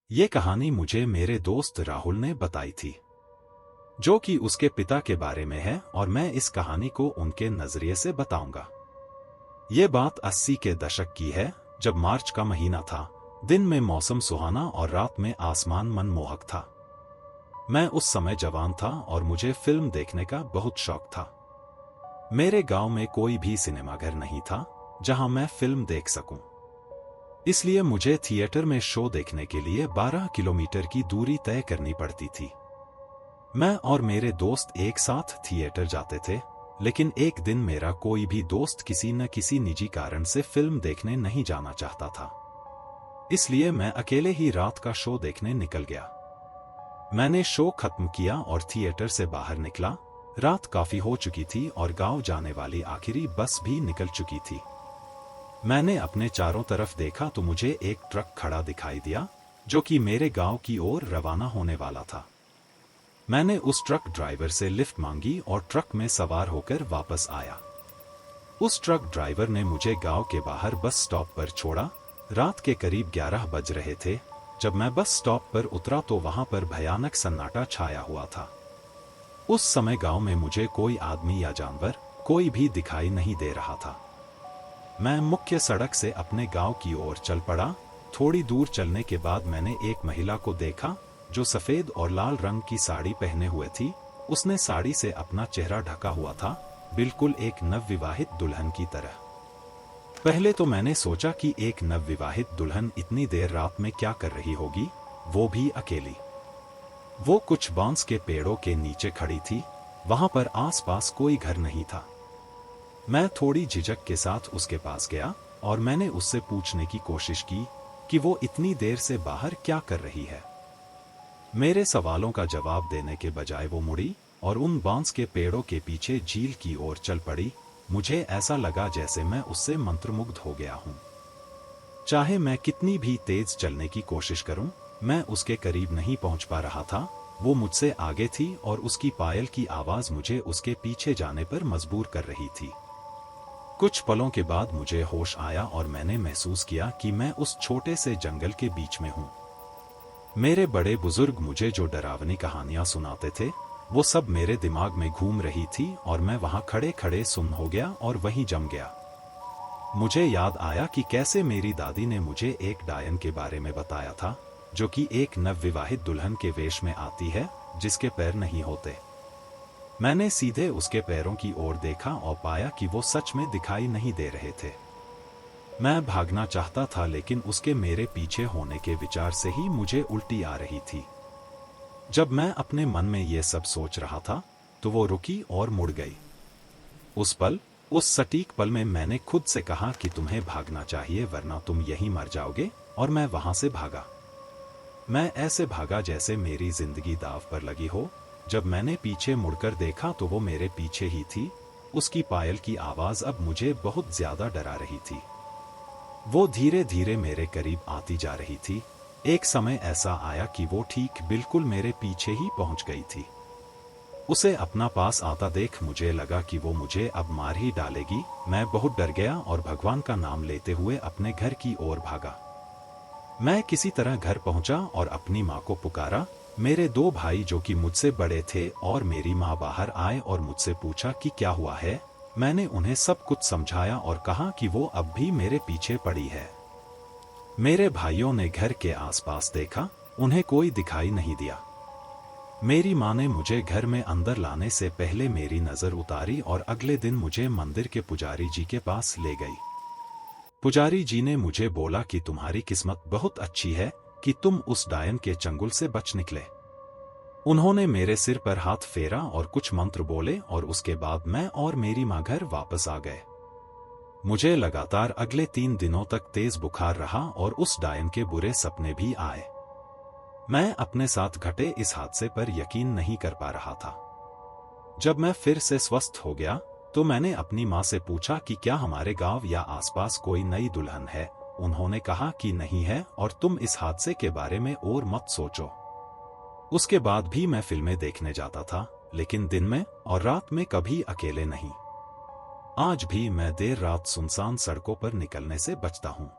ये कहानी मुझे मेरे दोस्त राहुल ने बताई थी, जो कि उसके पिता के बारे में है, और मैं इस कहानी को उनके नजरिए से बताऊंगा। ये बात 80 के दशक की है, जब मार्च का महीना था। दिन में मौसम सुहाना और रात में आसमान मनमोहक था। मैं उस समय जवान था और मुझे फिल्म देखने का बहुत शौक था। मेरे गांव में कोई भी सिनेमाघर नहीं था जहां मैं फिल्म देख सकूं। इसलिए मुझे थिएटर में शो देखने के लिए 12 किलोमीटर की दूरी तय करनी पड़ती थी। मैं और मेरे दोस्त एक साथ थिएटर जाते थे, लेकिन एक दिन मेरा कोई भी दोस्त किसी न किसी निजी कारण से फिल्म देखने नहीं जाना चाहता था। इसलिए मैं अकेले ही रात का शो देखने निकल गया। मैंने शो खत्म किया और थिएटर से बाहर निकला। रात काफी हो चुकी थी और गांव जाने वाली आखिरी बस भी निकल चुकी थी। मैंने अपने चारों तरफ देखा तो मुझे एक ट्रक खड़ा दिखाई दिया, जो कि मेरे गांव की ओर रवाना होने वाला था। मैंने उस ट्रक ड्राइवर से लिफ्ट मांगी और ट्रक में सवार होकर वापस आया। उस ट्रक ड्राइवर ने मुझे गांव के बाहर बस स्टॉप पर छोड़ा। रात के करीब 11 बज रहे थे। जब मैं बस स्टॉप पर उतरा तो वहां पर भयानक सन्नाटा छाया हुआ था। उस समय गांव में मुझे कोई आदमी या जानवर कोई भी दिखाई नहीं दे रहा था। मैं मुख्य सड़क से अपने गांव की ओर चल पड़ा। थोड़ी दूर चलने के बाद मैंने एक महिला को देखा, जो सफेद और लाल रंग की साड़ी पहने हुए थी। उसने साड़ी से अपना चेहरा ढका हुआ था, बिल्कुल एक नवविवाहित दुल्हन की तरह। पहले तो मैंने सोचा कि एक नवविवाहित दुल्हन इतनी देर रात में क्या कर रही होगी, वो भी अकेली। वो कुछ बांस के पेड़ों के नीचे खड़ी थी। वहां पर आसपास कोई घर नहीं था। मैं थोड़ी झिझक के साथ उसके पास गया और मैंने उससे पूछने की कोशिश की कि वो इतनी देर से बाहर क्या कर रही है। मेरे सवालों का जवाब देने के बजाय वो मुड़ी और उन बांस के पेड़ों के पीछे झील की ओर चल पड़ी। मुझे ऐसा लगा जैसे मैं उससे मंत्रमुग्ध हो गया हूं। चाहे मैं कितनी भी तेज चलने की कोशिश करूं, मैं उसके करीब नहीं पहुंच पा रहा था। वो मुझसे आगे थी और उसकी पायल की आवाज मुझे उसके पीछे जाने पर मजबूर कर रही थी। कुछ पलों के बाद मुझे होश आया और मैंने महसूस किया कि मैं उस छोटे से जंगल के बीच में हूं। मेरे बड़े बुजुर्ग मुझे जो डरावनी कहानियां सुनाते थे, वो सब मेरे दिमाग में घूम रही थी और मैं वहां खड़े खड़े सुन्न हो गया और वहीं जम गया। मुझे याद आया कि कैसे मेरी दादी ने मुझे एक डायन के बारे में बताया था, जो कि एक नवविवाहित दुल्हन के वेश में आती है, जिसके पैर नहीं होते। मैंने सीधे उसके पैरों की ओर देखा और पाया कि वो सच में दिखाई नहीं दे रहे थे। मैं भागना चाहता था, लेकिन उसके मेरे पीछे होने के विचार से ही मुझे उल्टी आ रही थी। जब मैं अपने मन में ये सब सोच रहा था, तो वो रुकी और मुड़ गई। उस सटीक पल में मैंने खुद से कहा कि तुम्हें भागना चाहिए, वरना तुम यहीं मर जाओगे, और मैं वहां से भागा। मैं ऐसे भागा जैसे मेरी जिंदगी दांव पर लगी हो। जब मैंने पीछे मुड़कर देखा तो वो मेरे पीछे ही थी। उसकी पायल की आवाज अब मुझे बहुत ज्यादा डरा रही थी। वो धीरे धीरे मेरे करीब आती जा रही थी। एक समय ऐसा आया कि वो ठीक बिल्कुल मेरे पीछे ही पहुंच गई थी। उसे अपना पास आता देख मुझे लगा कि वो मुझे अब मार ही डालेगी। मैं बहुत डर गया और भगवान का नाम लेते हुए अपने घर की ओर भागा। मैं किसी तरह घर पहुंचा और अपनी माँ को पुकारा। मेरे 2 भाई जो कि मुझसे बड़े थे और मेरी माँ बाहर आए और मुझसे पूछा कि क्या हुआ है। मैंने उन्हें सब कुछ समझाया और कहा कि वो अब भी मेरे पीछे पड़ी है। मेरे भाइयों ने घर के आसपास देखा, उन्हें कोई दिखाई नहीं दिया। मेरी माँ ने मुझे घर में अंदर लाने से पहले मेरी नजर उतारी और अगले दिन मुझे मंदिर के पुजारी जी के पास ले गई। पुजारी जी ने मुझे बोला कि तुम्हारी किस्मत बहुत अच्छी है कि तुम उस डायन के चंगुल से बच निकले। उन्होंने मेरे सिर पर हाथ फेरा और कुछ मंत्र बोले और उसके बाद मैं और मेरी माँ घर वापस आ गए। मुझे लगातार अगले 3 दिनों तक तेज बुखार रहा और उस डायन के बुरे सपने भी आए। मैं अपने साथ घटे इस हादसे पर यकीन नहीं कर पा रहा था। जब मैं फिर से स्वस्थ हो गया तो मैंने अपनी माँ से पूछा कि क्या हमारे गांव या आसपास कोई नई दुल्हन है। उन्होंने कहा कि नहीं है और तुम इस हादसे के बारे में और मत सोचो। उसके बाद भी मैं फिल्में देखने जाता था, लेकिन दिन में और रात में कभी अकेले नहीं। आज भी मैं देर रात सुनसान सड़कों पर निकलने से बचता हूँ।